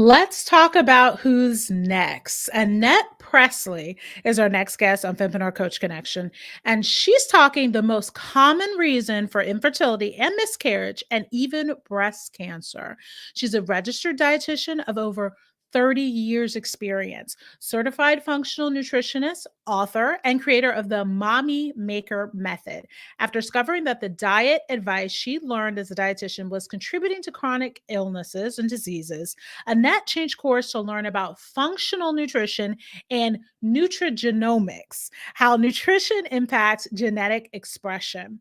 Let's talk about who's next. Annette Presley is our next guest on Fempreneur Coach Connection, and she's talking the most common reason for infertility and miscarriage and even breast cancer. She's a registered dietitian of over 30 years experience, certified functional nutritionist, author, and creator of the Mommy Maker Method. After discovering that the diet advice she learned as a dietitian was contributing to chronic illnesses and diseases, Annette changed course to learn about functional nutrition and nutrigenomics, how nutrition impacts genetic expression.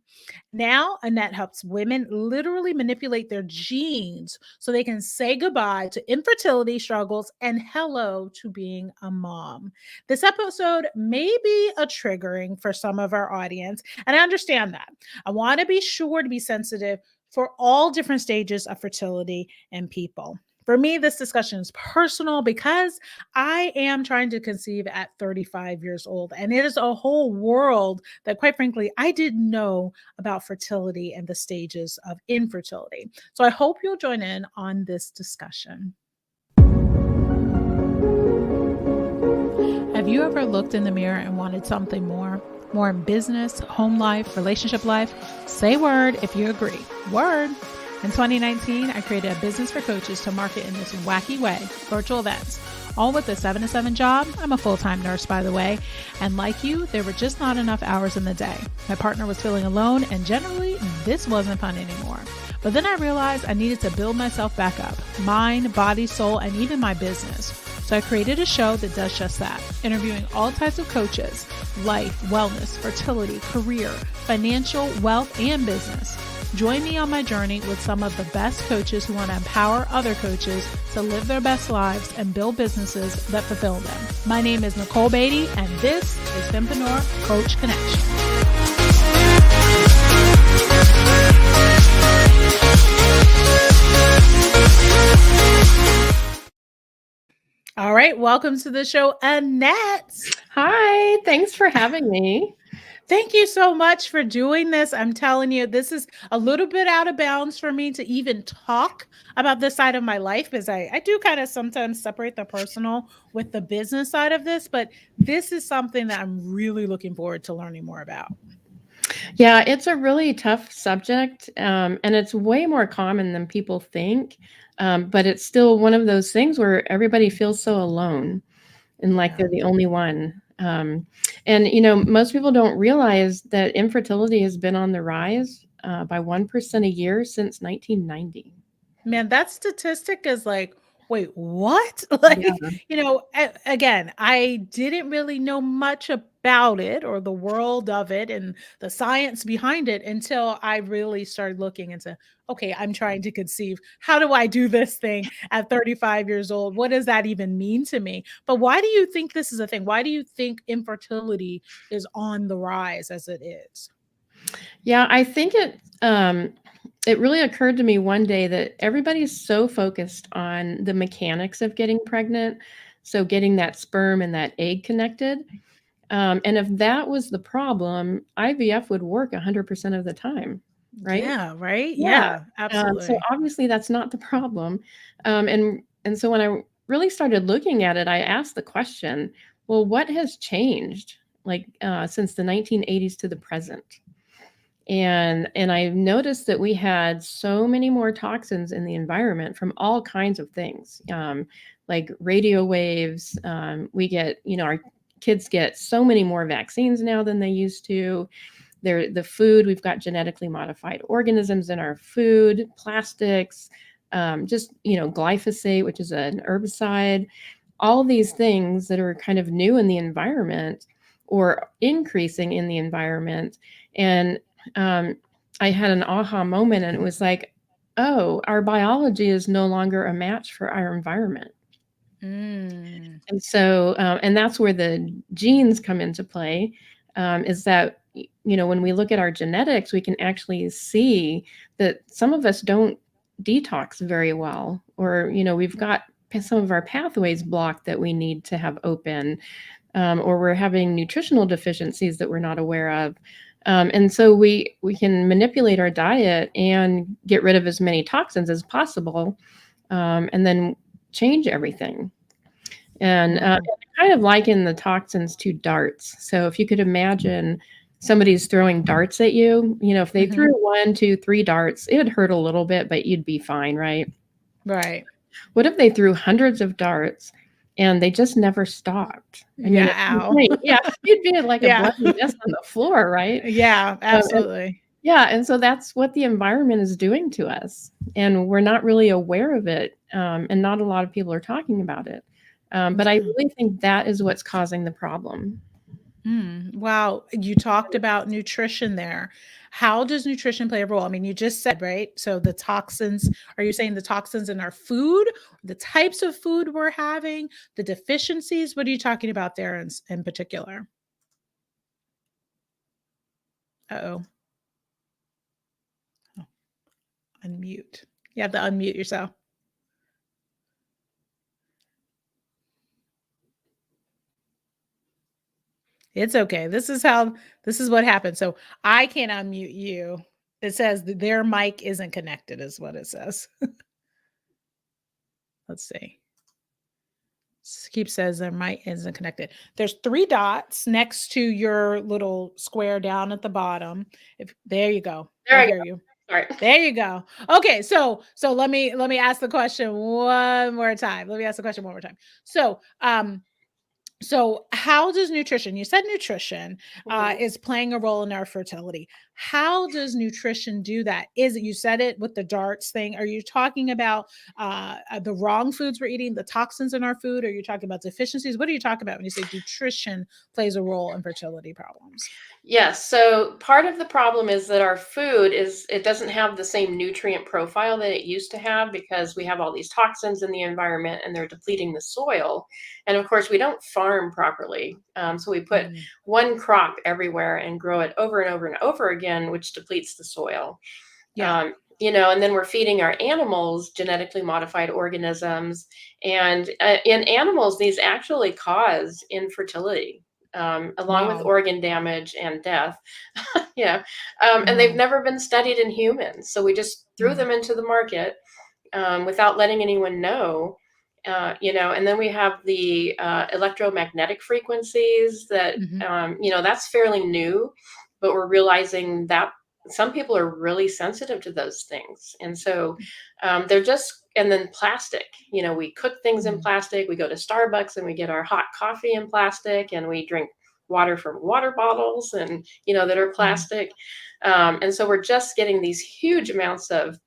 Now, Annette helps women literally manipulate their genes so they can say goodbye to infertility struggles and hello to being a mom. This episode may be a triggering for some of our audience, and I understand that. I want to be sure to be sensitive for all different stages of fertility in people. For me, this discussion is personal because I am trying to conceive at 35 years old, and it is a whole world that, quite frankly, I didn't know about fertility and the stages of infertility. So I hope you'll join in on this discussion. Have you ever looked in the mirror and wanted something more? More in business, home life, relationship life? Say word if you agree. Word. In 2019, I created a business for coaches to market in this wacky way, virtual events, all with a 7-to-7 job. I'm a full-time nurse, by the way. And like you, there were just not enough hours in the day. My partner was feeling alone, and generally, this wasn't fun anymore. But then I realized I needed to build myself back up, mind, body, soul, and even my business. So I created a show that does just that, interviewing all types of coaches, life, wellness, fertility, career, financial, wealth, and business. Join me on my journey with some of the best coaches who want to empower other coaches to live their best lives and build businesses that fulfill them. My name is Nicole Beatty, and this is Fempreneur Coach Connection. All right, welcome to the show, Annette. Hi, thanks for having me. Thank you so much for doing this. I'm telling you, this is a little bit out of bounds for me to even talk about this side of my life, because I do kind of sometimes separate the personal with the business side of this, but this is something that I'm really looking forward to learning more about. Yeah, it's a really tough subject, and it's way more common than people think, but it's still one of those things where everybody feels so alone and like they're the only one. And, most people don't realize that infertility has been on the rise by 1% a year since 1990. Man, that statistic is like, wait, what? Again, I didn't really know much about it or the world of it and the science behind it until I really started looking into, okay, I'm trying to conceive. How do I do this thing at 35 years old? What does that even mean to me? But why do you think this is a thing? Why do you think infertility is on the rise as it is? Yeah, I think it really occurred to me one day that everybody's so focused on the mechanics of getting pregnant, so getting that sperm and that egg connected. And if that was the problem, IVF would work 100% of the time, right? Yeah, right? Yeah, absolutely. So obviously that's not the problem. And so when I really started looking at it, I asked the question, well, what has changed since the 1980s to the present? And I noticed that we had so many more toxins in the environment from all kinds of things, like radio waves. We get, our kids get so many more vaccines now than they used to. The food, we've got genetically modified organisms in our food, plastics, glyphosate, which is an herbicide, all these things that are kind of new in the environment or increasing in the environment. And I had an aha moment, and it was like, oh, our biology is no longer a match for our environment. And so, and that's where the genes come into play, is that, when we look at our genetics, we can actually see that some of us don't detox very well, or, we've got some of our pathways blocked that we need to have open, or we're having nutritional deficiencies that we're not aware of. And so we can manipulate our diet and get rid of as many toxins as possible, and then change everything. And I kind of liken the toxins to darts. So if you could imagine somebody's throwing darts at you, if they threw 1, 2, 3 darts, it would hurt a little bit, but you'd be fine, right? Right. What if they threw hundreds of darts and they just never stopped? I mean, Ow. yeah, you'd be like a Yeah. bloody mess on the floor, right? Yeah, absolutely. And so that's what the environment is doing to us, and we're not really aware of it, and not a lot of people are talking about it. But I really think that is what's causing the problem. Wow. You talked about nutrition there. How does nutrition play a role? I mean, you just said, right? So the toxins, are you saying the toxins in our food, the types of food we're having, the deficiencies? What are you talking about there in particular? Uh-oh. Oh, unmute. You have to unmute yourself. It's okay. This is what happens. So I can't unmute you. It says that their mic isn't connected, is what it says. Let's see. Keep says their mic isn't connected. There's 3 dots next to your little square down at the bottom. There you go. There I I hear go. you. Sorry. There you go. Okay, so let me ask the question one more time. So how does nutrition, you said nutrition is playing a role in our fertility. How does nutrition do that? You said it with the darts thing. Are you talking about the wrong foods we're eating, the toxins in our food? Are you talking about deficiencies? What are you talking about when you say nutrition plays a role in fertility problems? Yes. So part of the problem is that our food it doesn't have the same nutrient profile that it used to have because we have all these toxins in the environment and they're depleting the soil. And of course, we don't farm properly. So we put one crop everywhere and grow it over and over and over again, which depletes the soil. Yeah. And then we're feeding our animals genetically modified organisms. And in animals, these actually cause infertility. Along with Wow. organ damage and death. And they've never been studied in humans. So we just threw them into the market without letting anyone know. And then we have the electromagnetic frequencies that, that's fairly new, but we're realizing that some people are really sensitive to those things. And so and then plastic, we cook things in plastic. We go to Starbucks and we get our hot coffee in plastic, and we drink water from water bottles and, that are plastic. And so we're just getting these huge amounts of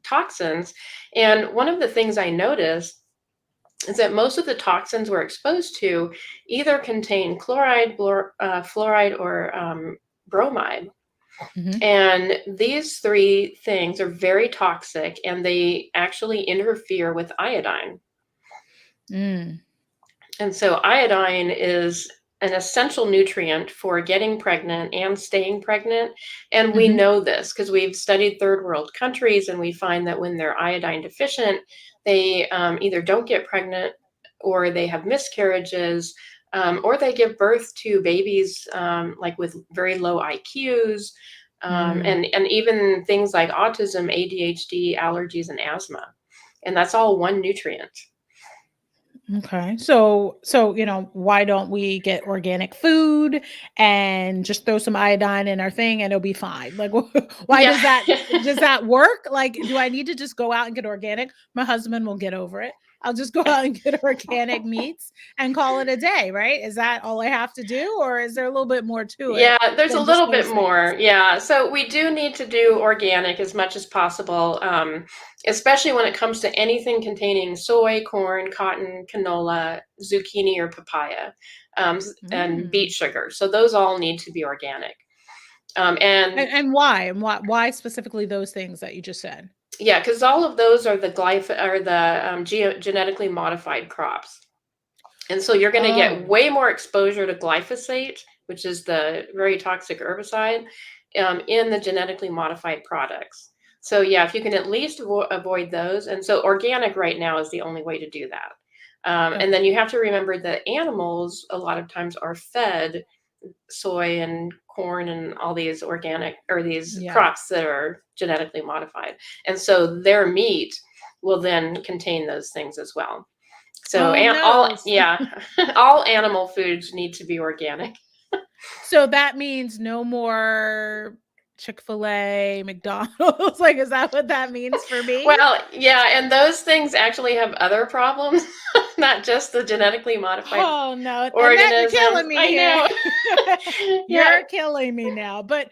toxins. And one of the things I noticed is that most of the toxins we're exposed to either contain chloride, fluoride, or bromide. And these 3 things are very toxic, and they actually interfere with iodine. And so iodine is an essential nutrient for getting pregnant and staying pregnant. And we know this because we've studied third world countries, and we find that when they're iodine deficient, they either don't get pregnant, or they have miscarriages, or they give birth to babies like with very low IQs, and even things like autism, ADHD, allergies, and asthma. And that's all one nutrient. Okay. So, why don't we get organic food and just throw some iodine in our thing and it'll be fine? Like, why does that work? Like, do I need to just go out and get organic? My husband will get over it. I'll just go out and get organic meats and call it a day, right? Is that all I have to do? Or is there a little bit more to it? Yeah, there's a than just little bit those more. things? Yeah. So we do need to do organic as much as possible, especially when it comes to anything containing soy, corn, cotton, canola, zucchini, or papaya, and beet sugar. So those all need to be organic. And why? And why specifically those things that you just said? Yeah, because all of those are the genetically modified crops. And so you're going to get way more exposure to glyphosate, which is the very toxic herbicide, in the genetically modified products. So yeah, if you can at least avoid those. And so organic right now is the only way to do that. And then you have to remember that animals a lot of times are fed soy and corn and all these organic or these crops that are genetically modified. And so their meat will then contain those things as well. So, Oh and no. all animal foods need to be organic. So that means no more Chick-fil-A, McDonald's. Like, is that what that means for me? Well, yeah, and those things actually have other problems, not just the genetically modified Oh no, Annette, you're organisms. killing me I here. know. Yeah. You're killing me now. But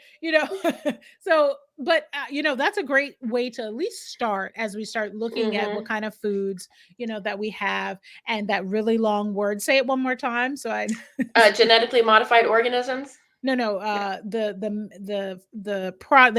that's a great way to at least start as we start looking at what Hmm. kind of foods that we have, and that really long word. Say it one more time. So I Genetically modified organisms. no Yeah. the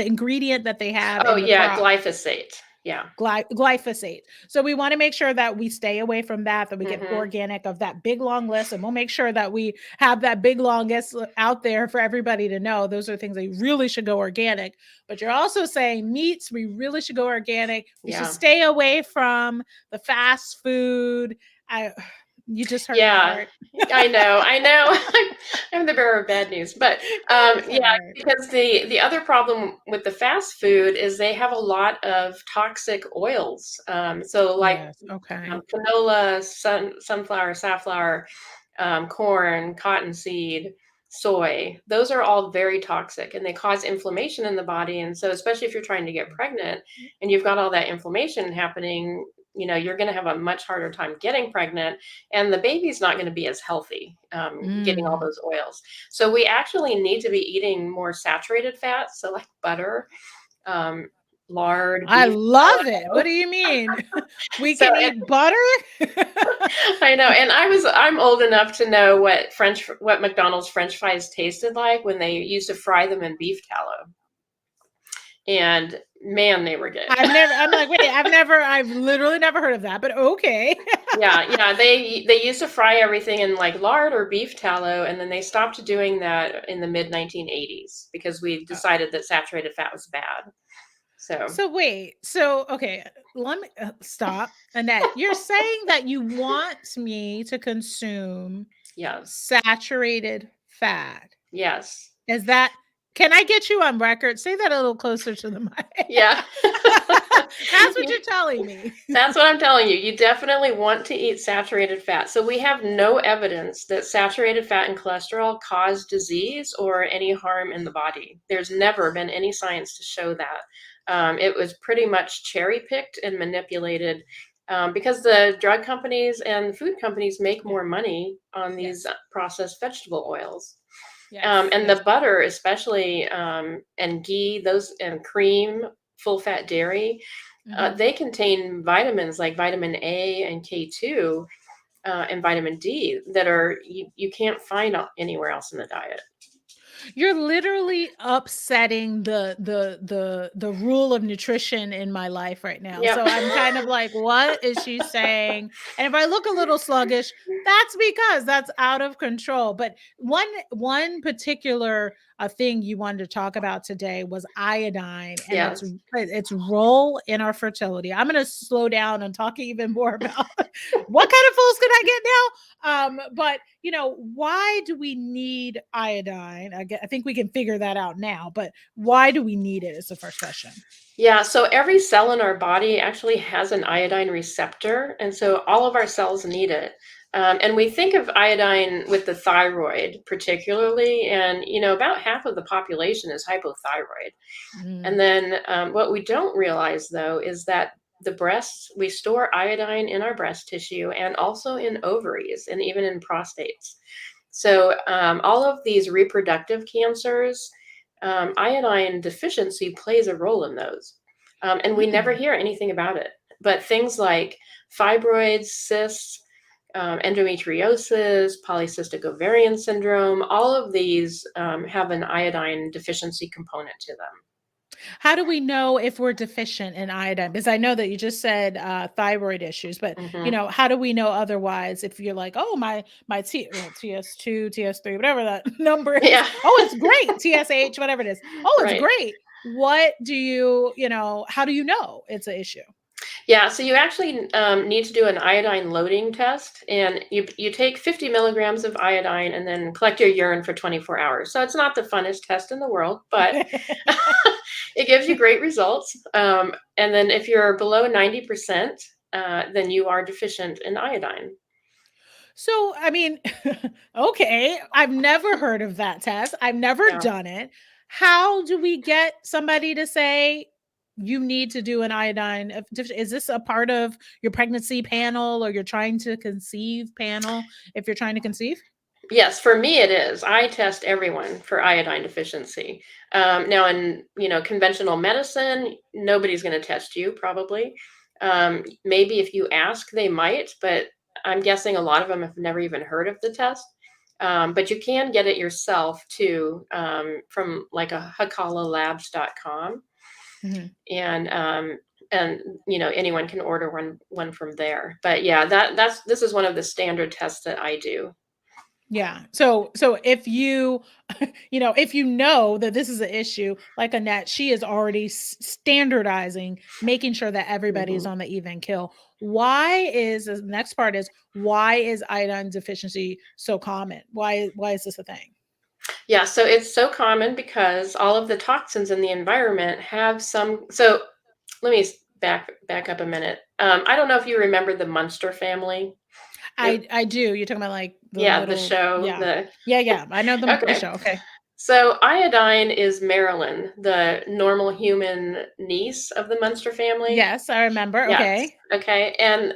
ingredient that they have Oh, in the yeah, crop. glyphosate. Yeah. Glyphosate. So we want to make sure that we stay away from that we get Hmm. organic of that big long list, and we'll make sure that we have that big long list out there for everybody to know. Those are things that really should go organic. But you're also saying meats, we really should go organic. We should Yeah. stay away from the fast food. You just hurt my Yeah, heart. I know. I'm the bearer of bad news, but It's all yeah, right. because the other problem with the fast food is they have a lot of toxic oils. So like Yes. Okay. canola, sunflower, safflower, corn, cottonseed, soy. Those are all very toxic and they cause inflammation in the body. And so, especially if you're trying to get pregnant and you've got all that inflammation happening, you're going to have a much harder time getting pregnant, and the baby's not going to be as healthy getting all Mm. those oils. So, we actually need to be eating more saturated fats, so like butter, um, lard, I beef love it. What tallow. do you mean? We So, can eat butter? I know, and I'm old enough to know what McDonald's French fries tasted like when they used to fry them in beef tallow. And man, they were good. I'm like, wait, I've literally never heard of that, but okay. Yeah, they used to fry everything in like lard or beef tallow, and then they stopped doing that in the mid 1980s because we decided that saturated fat was bad. So, So wait, okay, let me stop. Annette, you're saying that you want me to consume yes. saturated fat. Yes. Is that Can I get you on record? Say that a little closer to the mic. Yeah. That's what you're telling me. That's what I'm telling you. You definitely want to eat saturated fat. So we have no evidence that saturated fat and cholesterol cause disease or any harm in the body. There's never been any science to show that. It was pretty much cherry picked and manipulated because the drug companies and food companies make more money on these processed vegetable oils. And Yes. the butter, especially, and ghee, those and cream, full fat dairy, Mhm. they contain vitamins like vitamin A and K2 and vitamin D that you can't find anywhere else in the diet. You're literally upsetting the rule of nutrition in my life right now. Yep. So I'm kind of like, what is she saying? And if I look a little sluggish, that's because that's out of control. But one particular thing you wanted to talk about today was iodine and Yes. its role in our fertility. I'm going to slow down and talk even more about what kind of foods can I get now. But why do we need iodine? I think we can figure that out now, but why do we need it is the first question. Yeah, so every cell in our body actually has an iodine receptor, and so all of our cells need it. And we think of iodine with the thyroid particularly, and about half of the population is hypothyroid. And Mm. then what we don't realize though is that we store iodine in our breast tissue and also in ovaries and even in prostates. So all of these reproductive cancers, iodine deficiency plays a role in those. And we never Mm. hear anything about it. But things like fibroids, cysts, endometriosis, polycystic ovarian syndrome, all of these have an iodine deficiency component to them. How do we know if we're deficient in iodine? Because I know that you just said thyroid issues, but Hmm. how do we know otherwise? If you're like, oh, my TS2, TS3, whatever that number is, Yeah. oh, it's great. TSH, whatever it is, oh, it's Right. great. What do how do you know it's an issue? Yeah, so you actually need to do an iodine loading test, and you take 50 milligrams of iodine and then collect your urine for 24 hours. So it's not the funnest test in the world, but it gives you great results. And then if you're below 90%, then you are deficient in iodine. So, I mean, okay, I've never heard of that test. I've never Yeah. done it. How do we get somebody to say you need to do an iodine? Is this a part of your pregnancy panel or you're trying to conceive panel if you're trying to conceive? Yes, for me it is. I test everyone for iodine deficiency. Now, in conventional medicine, nobody's going to test you probably. Maybe if you ask, they might, but I'm guessing a lot of them have never even heard of the test. But you can get it yourself too, from like a hakalalabs.com, Mhm. and anyone can order one from there. But yeah, this is one of the standard tests that I do. Yeah. So if you if you know that this is an issue, like Annette, she is already standardizing, making sure that everybody's Mhm. on the even kill. Why is the next part is why is iodine deficiency so common? Why is this a thing? Yeah, so it's so common because all of the toxins in the environment have some. So let me back up a minute. I don't know if you remember the Munster family. It, I do. You're talking about like the yeah, the little show. yeah. Yeah. I know the Okay. show. Okay. So iodine is Marilyn, the normal human niece of the Munster family. Yes, I remember. Yes. Okay. Okay. And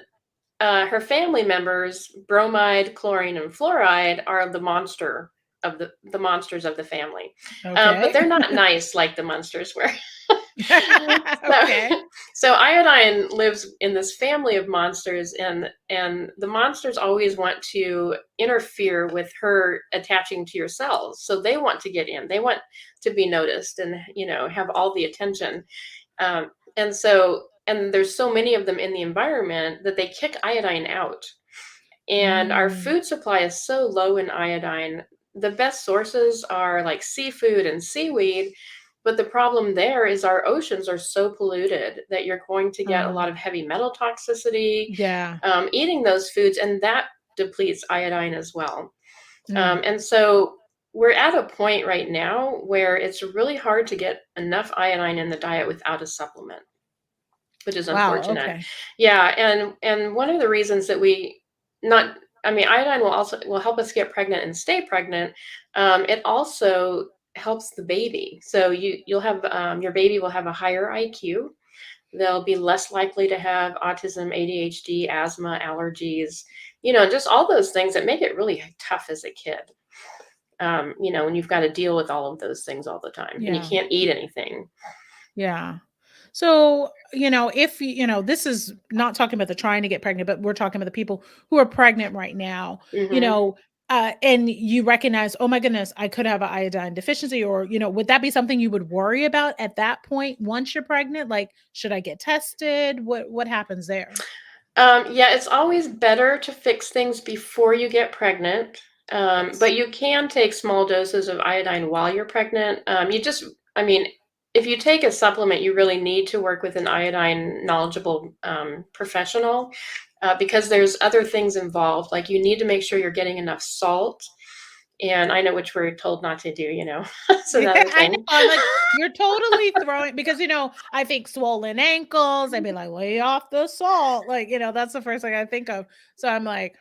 her family members, bromide, chlorine, and fluoride, are the monsters of the family. But Okay. they're not nice like the Munsters were. so, Okay. so iodine lives in this family of monsters, and the monsters always want to interfere with her attaching to your cells. So they want to get in. They want to be noticed and have all the attention. And there's so many of them in the environment that they kick iodine out. And our Mm. food supply is so low in iodine. The best sources are like seafood and seaweed, but the problem there is our oceans are so polluted that you're going to get a lot of heavy metal toxicity Yeah. eating those foods, and that depletes iodine as well. Mm. And so we're at a point right now where it's really hard to get enough iodine in the diet without a supplement, which is Wow. unfortunate. Okay. Yeah, and one of the reasons that we not I mean, iodine will help us get pregnant and stay pregnant. It also helps the baby. So you'll have your baby will have a higher IQ. They'll be less likely to have autism, ADHD, asthma, allergies, just all those things that make it really tough as a kid. When you've got to deal with all of those things all the time and you Yeah. can't eat anything. Yeah. So, if this is not talking about the trying to get pregnant, but we're talking about the people who are pregnant right now, Hmm. and you recognize, oh my goodness, I could have an iodine deficiency, or, would that be something you would worry about at that point once you're pregnant? Like, should I get tested? What happens there? Yeah, it's always better to fix things before you get pregnant. Yes. But you can take small doses of iodine while you're pregnant. I mean, if you take a supplement, you really need to work with an iodine knowledgeable professional, because there's other things involved. Like you need to make sure you're getting enough salt. And I know which we're told not to do. That's Yeah, another I know. thing. I'm like, you're totally throwing because I think swollen ankles. I'd be like, lay off the salt. Like, that's the first thing I think of. So I'm like,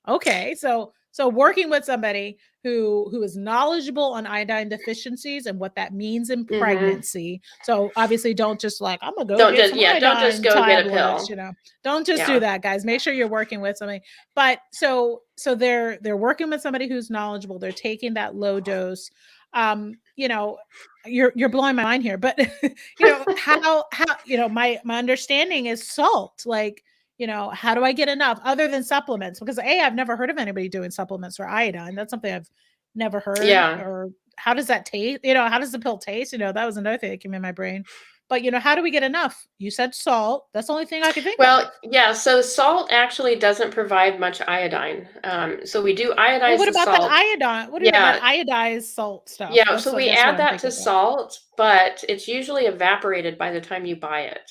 okay. So working with somebody who is knowledgeable on iodine deficiencies and what that means in Hmm. pregnancy. So obviously don't just like, I'm gonna go get some Don't just iodine go get a tablets, pill. Don't just do Yeah. that, guys. Make sure you're working with somebody. But so they're working with somebody who's knowledgeable. They're taking that low dose. You're blowing my mind here, but how my understanding is salt. Like, how do I get enough other than supplements? Because I've never heard of anybody doing supplements for iodine. That's something I've never heard. Yeah. Or how does that taste? How does the pill taste? That was another thing that came in my brain. But how do we get enough? You said salt. That's the only thing I could think of. Well, yeah, so salt actually doesn't provide much iodine. So we do Well, iodize what the about that salt. iodine? What about that Yeah, iodized salt stuff? yeah. That's So I we guess what add I'm that to thinking of. salt, but it's usually evaporated by the time you buy it.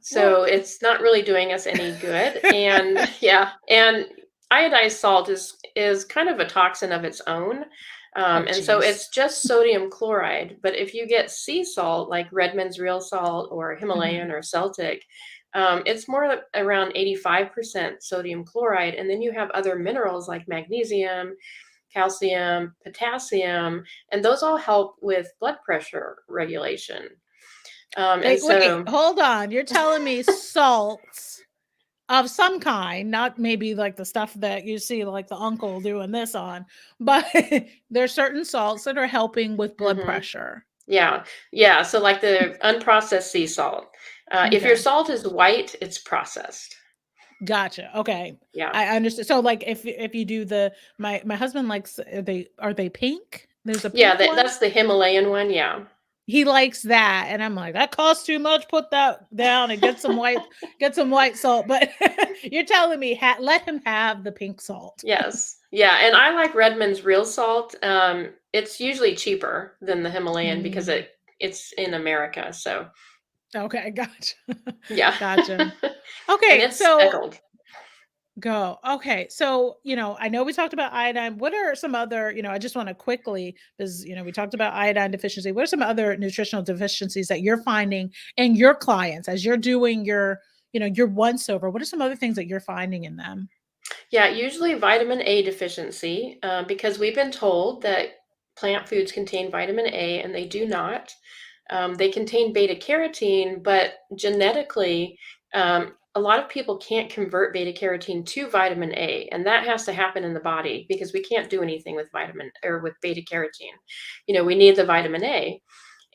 So it's not really doing us any good. And yeah, and iodized salt is kind of a toxin of its own. And so geez. it's just sodium chloride. But if you get sea salt, like Redmond's real salt or Mhm. Himalayan or Celtic, it's more around 85% sodium chloride. And then you have other minerals like magnesium, calcium, potassium, and those all help with blood pressure regulation. And Wait, so, hold on. You're telling me salts of some kind, not maybe like the stuff that you see like the uncle doing this on, but there's certain salts that are helping with blood mhm. pressure. Yeah, yeah. So like the unprocessed sea salt. If your Okay. salt is white, it's processed. Gotcha. Okay. Yeah, I understand. So like if you do my husband likes are they pink? There's a yeah. pink one. That's the Himalayan one. Yeah, He likes that, and I'm like, that costs too much. Put that down and get some white salt. But you're telling me let him have the pink salt. yes, yeah. And I like Redmond's real salt. It's usually cheaper than the Himalayan because Mm, it's in America. So okay, gotcha. yeah, Gotcha. and Okay, it's so speckled. go. Okay. So, I know we talked about iodine. What are some other, I just want to quickly, because, we talked about iodine deficiency. What are some other nutritional deficiencies that you're finding in your clients as you're doing your once over? What are some other things that you're finding in them? Yeah, usually vitamin A deficiency, because we've been told that plant foods contain vitamin A, and they do not. They contain beta carotene, but genetically, a lot of people can't convert beta carotene to vitamin A, and that has to happen in the body because we can't do anything with vitamin or with beta carotene. We need the vitamin A,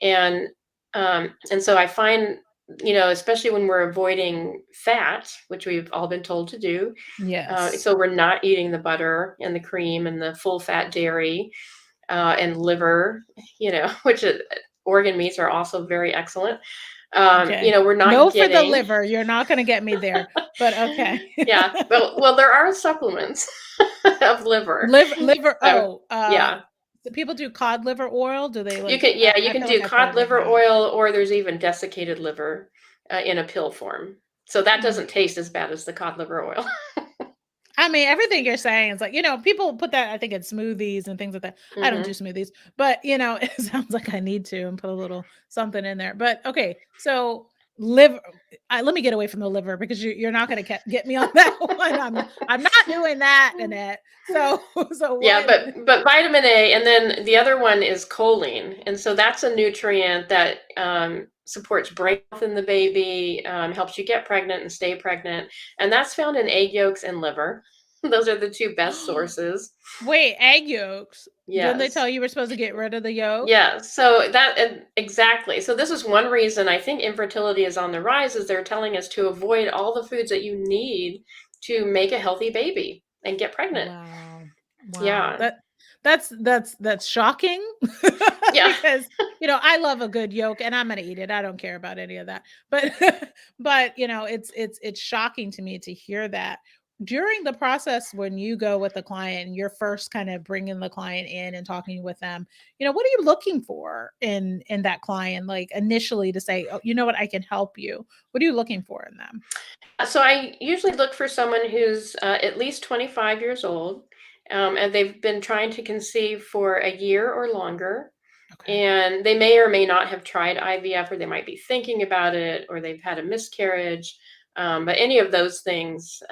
and and so I find, especially when we're avoiding fat, which we've all been told to do, Yes. so we're not eating the butter and the cream and the full fat dairy, and liver, which organ meats are also very excellent. Okay. We're not No for the getting, liver. You're not going to get me there, but okay. yeah, well, there are supplements of liver. Liver. So Oh, yeah, do people do cod liver oil? Do they you like, can, yeah, you I can feel like do I've cod heard of liver that. oil, or there's even desiccated liver in a pill form. So that Mm. doesn't taste as bad as the cod liver oil. I mean, everything you're saying is like, people put that, I think, in smoothies and things like that. I don't do Hmm. smoothies, but it sounds like I need to and put a little something in there. But okay, so liver. Let me get away from the liver because you're not going to get me on that one. I'm not doing that, Annette. So so Yeah, what? but vitamin A, and then the other one is choline, and so that's a nutrient that supports brain health in the baby, helps you get pregnant and stay pregnant, and that's found in egg yolks and liver. Those are the two best sources. Wait, egg yolks. Didn't they tell Yes. you we're supposed to get rid of the yolk? Yeah, so that exactly. So this is one reason I think infertility is on the rise, is they're telling us to avoid all the foods that you need to make a healthy baby and get pregnant. Wow. Wow. Yeah. That's shocking Yeah. because I love a good yolk and I'm going to eat it. I don't care about any of that. But but it's shocking to me to hear that during the process when you go with the client and you're first kind of bringing the client in and talking with them. What are you looking for in that client, like initially, to say, "Oh, you know what, I can help you." What are you looking for in them? So I usually look for someone who's at least 25 years old, and they've been trying to conceive for a year or longer. Okay. And they may or may not have tried IVF, or they might be thinking about it, or they've had a miscarriage. But any of those things,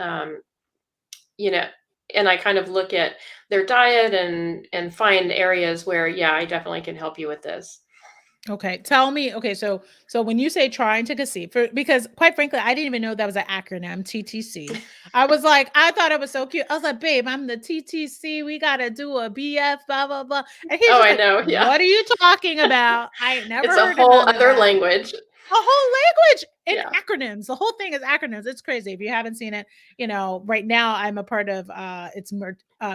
you know, and I kind of look at their diet and find areas where, yeah, I definitely can help you with this. Okay, tell me. Okay, so when you say trying to conceive, because quite frankly, I didn't even know that was an acronym, TTC. I was like, I thought it was so cute. I was like, babe, I'm the TTC. We gotta do a BF, blah blah blah. And he's Oh, just I like, know. Yeah. what are you talking about? I ain't never It's a heard of whole none of other that. language. A whole language in Yeah. acronyms. The whole thing is acronyms. It's crazy. If you haven't seen it, right now I'm a part of it's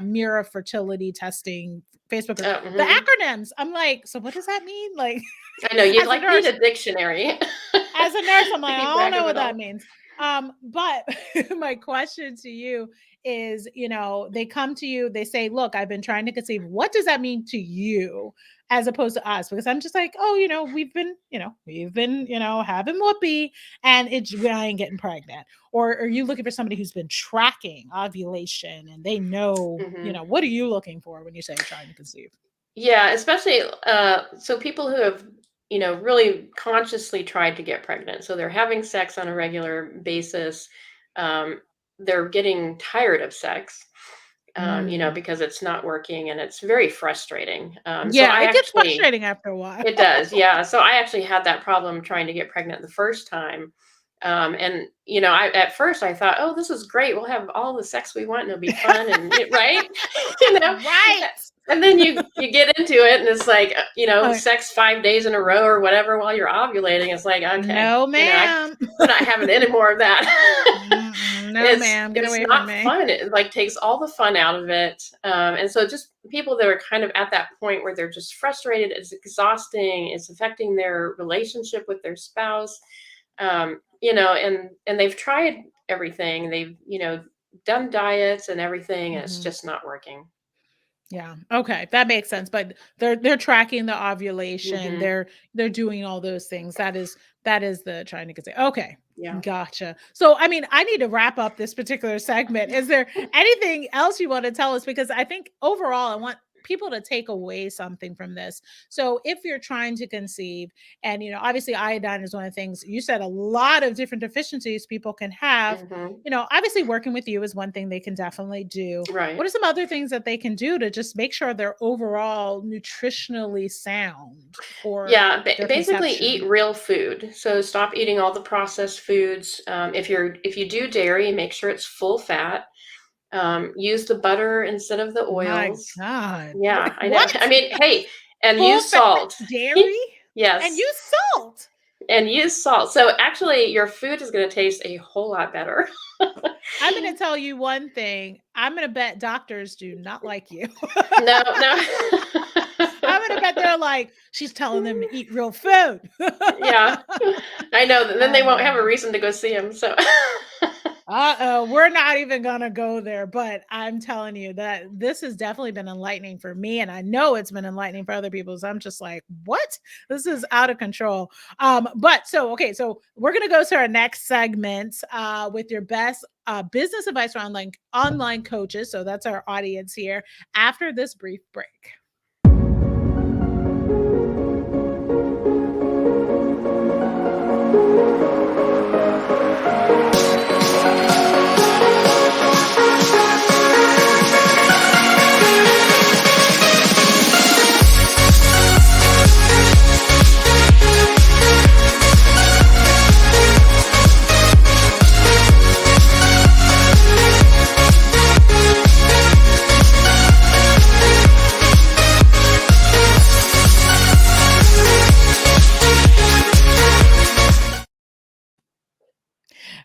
Mira fertility testing Facebook group. The Mhm. acronyms. I'm like, so what does that mean? Like I know you'd as a like need nurse, a dictionary as a nurse, I'm to like, I keep don't track know of what it that all. means. But my question to you is, they come to you, they say, look, I've been trying to conceive. What does that mean to you as opposed to us? Because I'm just like, oh, we've been, having whoopee and I ain't getting pregnant. Or are you looking for somebody who's been tracking ovulation and they know, Mhm. what are you looking for when you say trying to conceive? Yeah, especially so people who have, really consciously tried to get pregnant. So they're having sex on a regular basis. Um, they're getting tired of sex, Mm. because it's not working and it's very frustrating. So Yeah, I it gets actually, frustrating after a while. it does, yeah. So I actually had that problem trying to get pregnant the first time. And at first I thought, oh, this is great. We'll have all the sex we want and it'll be fun right, you know. Right. And then you get into it and it's like, Uh, sex 5 days in a row or whatever while you're ovulating. It's like, okay, no, I'm ma'am. not having any more of that. Mm-mm, no, it's ma'am. Get it's away from not me. fun. It like takes all the fun out of it. And so just people that are kind of at that point where they're just frustrated, it's exhausting, it's affecting their relationship with their spouse. And they've tried everything. They've, done diets and everything, and it's Mhm. just not working. Yeah. Okay, that makes sense. But they're tracking the ovulation. Hmm. They're doing all those things. That is the trying to get say. Okay. Yeah. Gotcha. So, I mean, I need to wrap up this particular segment. Is there anything else you want to tell us? Because I think overall, I want people to take away something from this. So, if you're trying to conceive, and obviously iodine is one of the things you said, a lot of different deficiencies people can have. Hmm. Obviously working with you is one thing they can definitely do. What Right. are some other things that they can do to just make sure they're overall nutritionally sound for Yeah, their basically eat conception? real food. So stop eating all the processed foods. If you do dairy, make sure it's full fat. Use the butter instead of the My oils. God. Yeah, I know. I What? mean, hey, and Full use fat salt. dairy and Yes, use salt. and use salt. So actually, your food is going to taste a whole lot better. I'm going to tell you one thing. I'm going to bet doctors do not like you. No, no. I'm going to bet they're like, she's telling them to eat real food. Yeah, I know. Then they won't have a Um, reason to go see him. So, Uh-oh, we're not even gonna go there, but I'm telling you that this has definitely been enlightening for me, and I know it's been enlightening for other people. So I'm just like, what? This is out of control. But so okay, so we're gonna go to our next segment with your best business advice for online coaches. So that's our audience here after this brief break.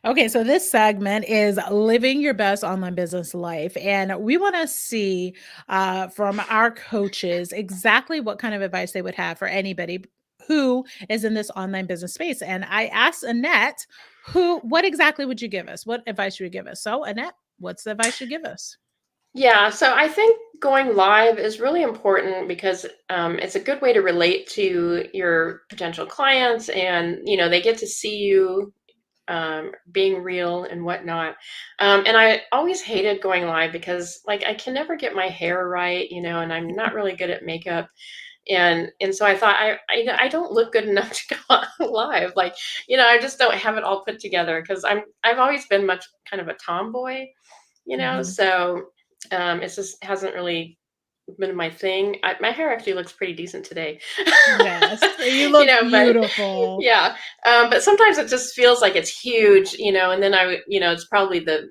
Okay, so this segment is living your best online business life. And we want to see from our coaches exactly what kind of advice they would have for anybody who is in this online business space. And I asked Annette, what exactly would you give us? What advice would you give us? So, Annette, what's the advice you give us? yeah, so I think going live is really important because it's a good way to relate to your potential clients, and they get to see you being real and whatnot. And I always hated going live because like I can never get my hair right, and I'm not really good at makeup. And so I thought I don't look good enough to go on live. Like, I just don't have it all put together because I've always been much kind of a tomboy, Mhm. so it just hasn't really been my thing. My hair actually looks pretty decent today. Yes, you look But beautiful. yeah, but sometimes it just feels like it's huge, and then it's probably the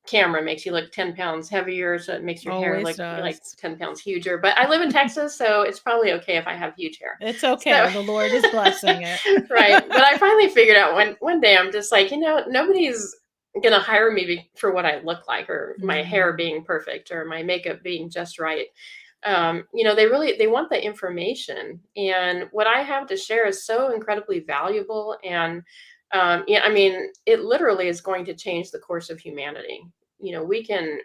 camera makes you look 10 pounds heavier, so it makes your hair Always look like does. 10 pounds huger. But I live in Texas, so it's probably okay if I have huge hair. It's So, okay. The Lord is blessing it. right. But I finally figured out one day I'm just like, nobody's gonna hire me for what I look like, or my hair Mm, being perfect, or my makeup being just right. They want the information, and what I have to share is so incredibly valuable. And Yeah, I mean, it literally is going to change the course of humanity. We can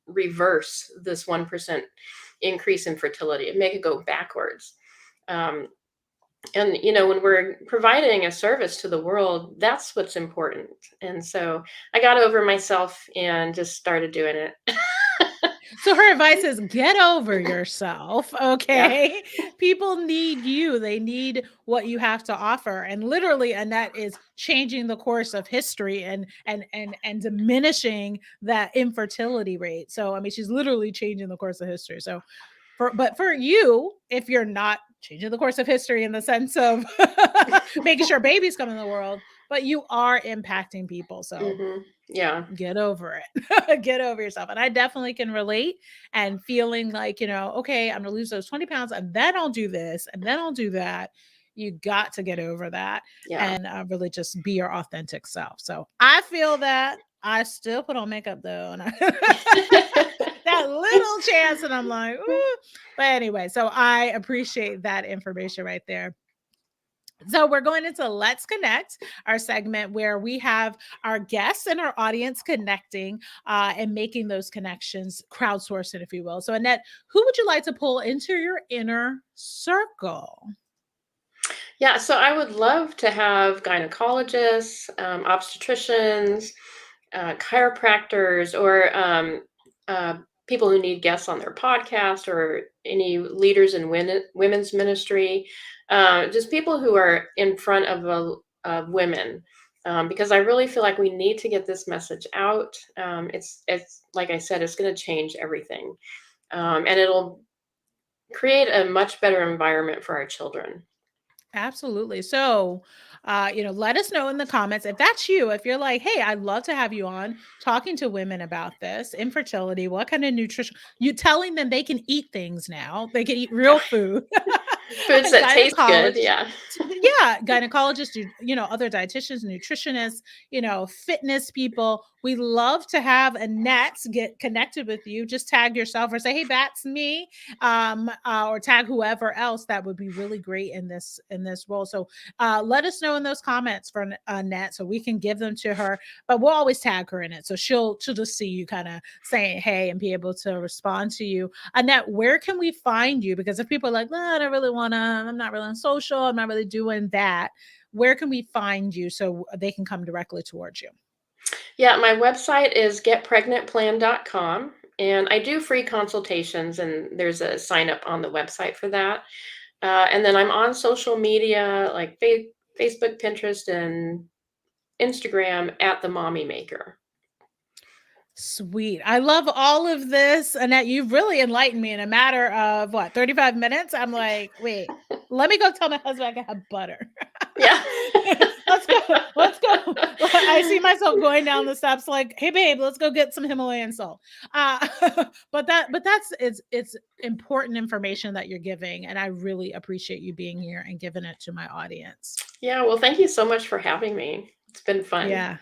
reverse this 1% increase in fertility and make it go backwards. Um, and when we're providing a service to the world, that's what's important. And so I got over myself and just started doing it. So her advice is get over yourself, Yeah. okay? People need you. They need what you have to offer. And literally Annette is changing the course of history and diminishing that infertility rate. So I mean she's literally changing the course of history. So but for you, if you're not changing the course of history in the sense of making sure babies come in the world, but you are impacting people. So Yeah. get over it. Get over yourself. And I definitely can relate and feeling like, okay, I'm gonna lose those 20 pounds and then I'll do this and then I'll do that. You got to get over that Yeah. and really just be your authentic self. So I feel that. I still put on makeup though, and that little chance, and I'm like, ooh. But anyway, so I appreciate that information right there. So we're going into Let's Connect, our segment where we have our guests and our audience connecting and making those connections, crowdsourcing, if you will. So Annette, who would you like to pull into your inner circle? Yeah, so I would love to have gynecologists, obstetricians, chiropractors, or people who need guests on their podcast, or any leaders in women's ministry, just people who are in front of women, because I really feel like we need to get this message out. It's like I said, it's going to change everything, and it'll create a much better environment for our children. Absolutely. So, let us know in the comments if that's you. If you're like, hey, I'd love to have you on talking to women about this infertility, what kind of nutrition, you telling them they can eat things now, they can eat real food. Foods that taste good, Gynecologist, yeah. yeah, gynecologists, other dietitians, nutritionists, fitness people. We love to have Annette get connected with you. Just tag yourself or say, hey, that's me, or tag whoever else that would be really great in this role. So let us know in those comments for Annette so we can give them to her. But we'll always tag her in it, so she'll just see you kind of saying hey and be able to respond to you. Annette, where can we find you? Because if people are like, I don't really want to, I'm not really on social, I'm not really doing that, where can we find you so they can come directly towards you? Yeah, my website is getpregnantplan.com, and I do free consultations, and there's a sign up on the website for that. And then I'm on social media like Facebook, Pinterest, and Instagram at the Mommy Maker. Sweet. I love all of this. Annette, you've really enlightened me in a matter of 35 minutes. I'm like, wait, let me go tell my husband I can have butter. Yeah. Let's go. Let's go. I see myself going down the steps like, hey babe, let's go get some Himalayan salt. But it's important information that you're giving. And I really appreciate you being here and giving it to my audience. Yeah, well, thank you so much for having me. It's been fun. Yeah.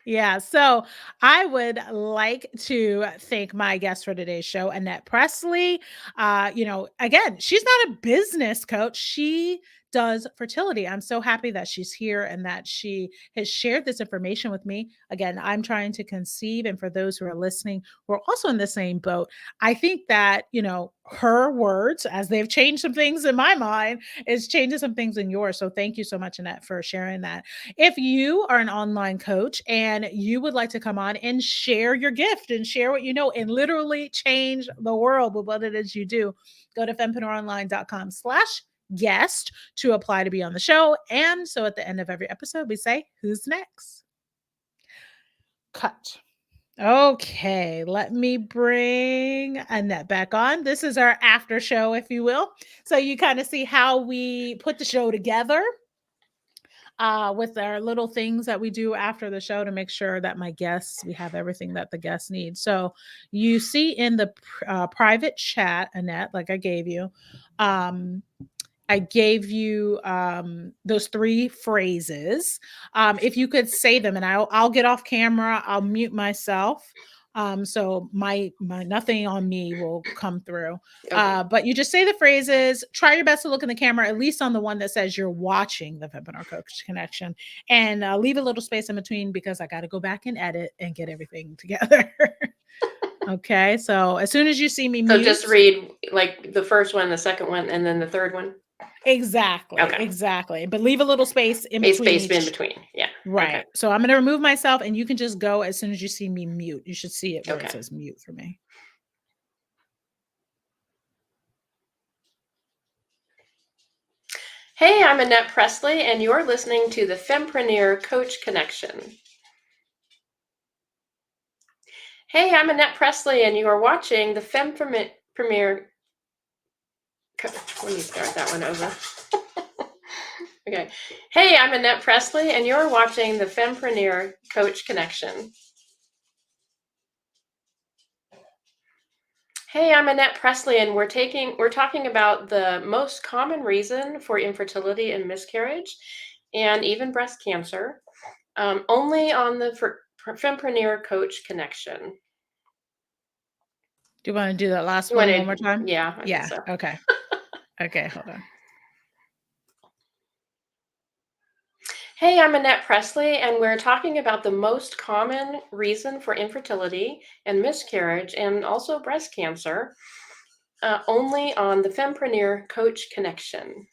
Yeah. So I would like to thank my guest for today's show, Annette Presley. Again, she's not a business coach. She does fertility. I'm so happy that she's here and that she has shared this information with me. Again, I'm trying to conceive. And for those who are listening, we're also in the same boat. I think that, her words, as they've changed some things in my mind, is changing some things in yours. So thank you so much, Annette, for sharing that. If you are an online coach and you would like to come on and share your gift and share what you know and literally change the world with what it is you do, go to fempreneuronline.com/guest to apply to be on the show. And so at the end of every episode, we say, who's next? Cut. Okay, let me bring Annette back on. This is our after show, if you will. So you kind of see how we put the show together with our little things that we do after the show to make sure that we have everything that the guests need. So you see in the private chat, Annette, like I gave you, those 3 phrases. If you could say them, and I'll get off camera, I'll mute myself. So my nothing on me will come through. Okay. But you just say the phrases, try your best to look in the camera, at least on the one that says you're watching the Fempreneur Coach Connection, and leave a little space in between because I got to go back and edit and get everything together. Okay, so as soon as you see me So mute. just read like the first one, the second one, and then the third one? Exactly, Okay. exactly. But leave a little space in A between space in each. between. Yeah. Right. Okay. So I'm going to remove myself and you can just go as soon as you see me mute. You should see it where it Okay. says mute for me. Hey, I'm Annette Presley, and you're listening to the Fempreneur Coach Connection. Hey, I'm Annette Presley, and you are watching the Fempreneur. Let me start that one over. Okay. Hey, I'm Annette Presley, and you're watching the Fempreneur Coach Connection. Hey, I'm Annette Presley, and we're talking about the most common reason for infertility and miscarriage, and even breast cancer, only on the Fempreneur Coach Connection. Do you want to do that last You one want one more time? Yeah, I think Yeah. so. Okay. Okay, hold on. Hey, I'm Annette Presley, and we're talking about the most common reason for infertility and miscarriage, and also breast cancer, only on the Fempreneur Coach Connection.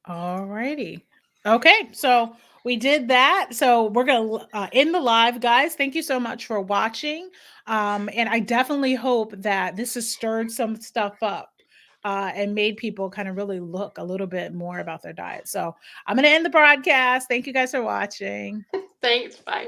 All righty. Okay, so we did that. So we're going to end the live, guys. Thank you so much for watching. And I definitely hope that this has stirred some stuff up and made people kind of really look a little bit more about their diet. So I'm going to end the broadcast. Thank you guys for watching. Thanks. Bye.